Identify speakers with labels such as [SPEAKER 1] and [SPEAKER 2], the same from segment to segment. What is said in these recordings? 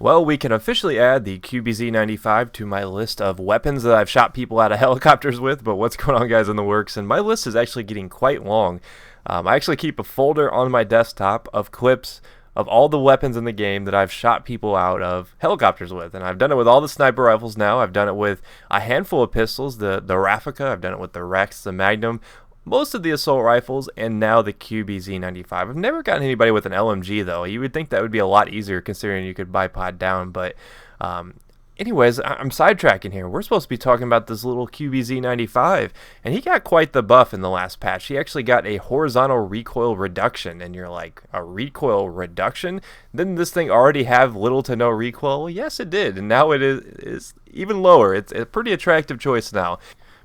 [SPEAKER 1] Well, we can officially add the QBZ-95 to my list of weapons that I've shot people out of helicopters with, but what's going on, guys, in the works? And my list is actually getting quite long. I actually keep a folder on my desktop of clips of all the weapons in the game that I've shot people out of helicopters with. And I've done it with all the sniper rifles now. I've done it with a handful of pistols, the Raffica. I've done it with the Rex, the Magnum, most of the assault rifles, and now the QBZ-95. I've never gotten anybody with an LMG, though. You would think that would be a lot easier considering you could bipod down, but anyways, I'm sidetracking here. We're supposed to be talking about this little QBZ-95, and he got quite the buff in the last patch. He actually got a horizontal recoil reduction, and you're like, a recoil reduction? Didn't this thing already have little to no recoil? Well, yes, it did, and now it is even lower. It's a pretty attractive choice now.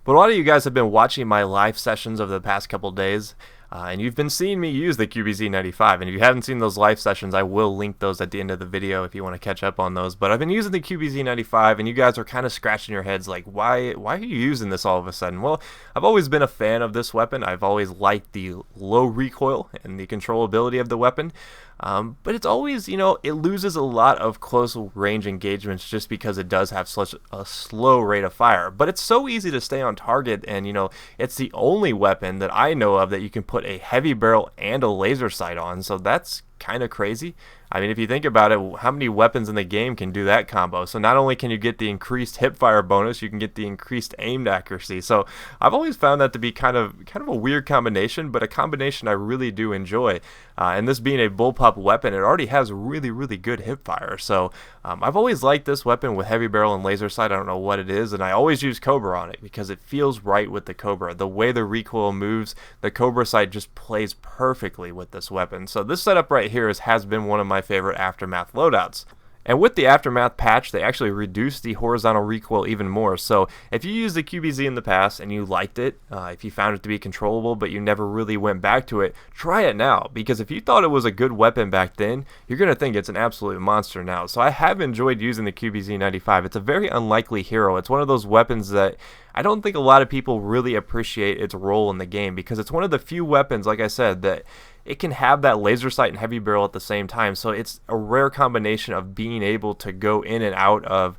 [SPEAKER 1] But a lot of you guys have been watching my live sessions over the past couple days, and you've been seeing me use the QBZ-95. And if you haven't seen those live sessions, I will link those at the end of the video if you want to catch up on those. But I've been using the QBZ-95, and you guys are kind of scratching your heads like, why are you using this all of a sudden? Well, I've always been a fan of this weapon. I've always liked the low recoil and the controllability of the weapon. But it's always, it loses a lot of close range engagements just because it does have such a slow rate of fire. But it's so easy to stay on target, and it's the only weapon that I know of that you can put a heavy barrel and a laser sight on. So that's kind of crazy. I mean, if you think about it, how many weapons in the game can do that combo? So not only can you get the increased hip fire bonus, you can get the increased aimed accuracy. So I've always found that to be kind of a weird combination, but a combination I really do enjoy. And this being a bullpup weapon, it already has really, really good hip fire. So I've always liked this weapon with heavy barrel and laser sight. I don't know what it is, and I always use Cobra on it because it feels right with the Cobra. The way the recoil moves, the Cobra sight just plays perfectly with this weapon. So this setup right here has been one of my favorite Aftermath loadouts. And with the Aftermath patch, they actually reduced the horizontal recoil even more. So if you used the QBZ in the past and you liked it, if you found it to be controllable but you never really went back to it, try it now. Because if you thought it was a good weapon back then, you're going to think it's an absolute monster now. So I have enjoyed using the QBZ-95. It's a very unlikely hero. It's one of those weapons that I don't think a lot of people really appreciate its role in the game, because it's one of the few weapons, like I said, that it can have that laser sight and heavy barrel at the same time. So it's a rare combination of being able to go in and out of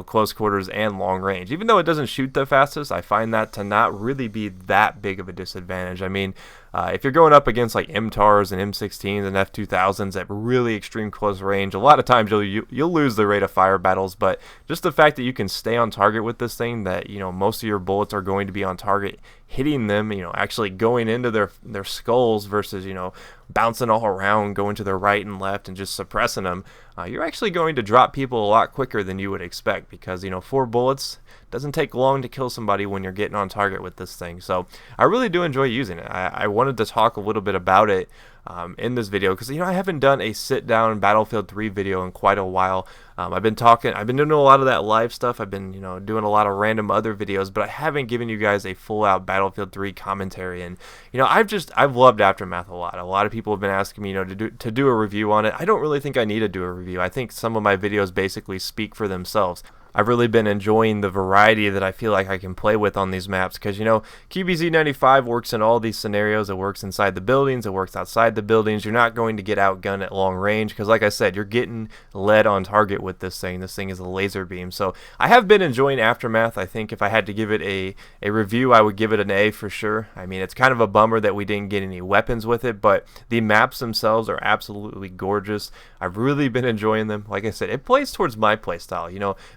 [SPEAKER 1] close quarters and long range. Even though it doesn't shoot the fastest, I find that to not really be that big of a disadvantage. I mean, if you're going up against like MTARs and M16s and F2000s at really extreme close range, a lot of times you'll lose the rate of fire battles. But just the fact that you can stay on target with this thing, that most of your bullets are going to be on target, hitting them, actually going into their skulls versus bouncing all around, going to their right and left and just suppressing them, you're actually going to drop people a lot quicker than you would expect, because 4 bullets doesn't take long to kill somebody when you're getting on target with this thing. So I really do enjoy using it. I wanted to talk a little bit about it in this video, because I haven't done a sit down Battlefield 3 video in quite a while. I've been doing a lot of that live stuff. I've been doing a lot of random other videos, but I haven't given you guys a full out Battlefield 3 commentary. And I've loved Aftermath a lot. A lot of people have been asking me to do a review on it. I don't really think I need to do a review. I think some of my videos basically speak for themselves. I've really been enjoying the variety that I feel like I can play with on these maps, because QBZ-95 works in all these scenarios. It works inside the buildings, it works outside the buildings. You're not going to get outgunned at long range, because like I said, you're getting led on target with this thing. This thing is a laser beam. So I have been enjoying Aftermath. I think if I had to give it a review, I would give it an A for sure. I mean, it's kind of a bummer that we didn't get any weapons with it, but the maps themselves are absolutely gorgeous. I've really been enjoying them. Like I said, it plays towards my play style.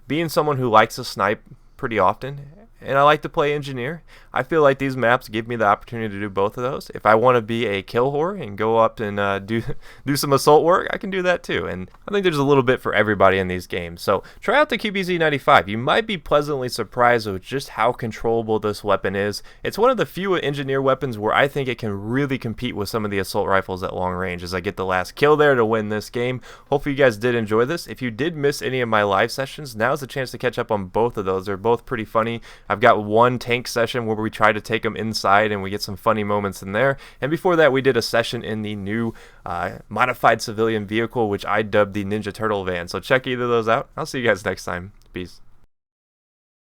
[SPEAKER 1] Being someone who likes to snipe pretty often, and I like to play engineer, I feel like these maps give me the opportunity to do both of those. If I want to be a kill whore and go up and do some assault work, I can do that too. And I think there's a little bit for everybody in these games. So try out the QBZ-95. You might be pleasantly surprised with just how controllable this weapon is. It's one of the few engineer weapons where I think it can really compete with some of the assault rifles at long range, as I get the last kill there to win this game. Hopefully you guys did enjoy this. If you did miss any of my live sessions, now's the chance to catch up on both of those. They're both pretty funny. I've got one tank session where we try to take them inside and we get some funny moments in there. And before that, we did a session in the new modified civilian vehicle, which I dubbed the Ninja Turtle van. So check either of those out. I'll see you guys next time. Peace.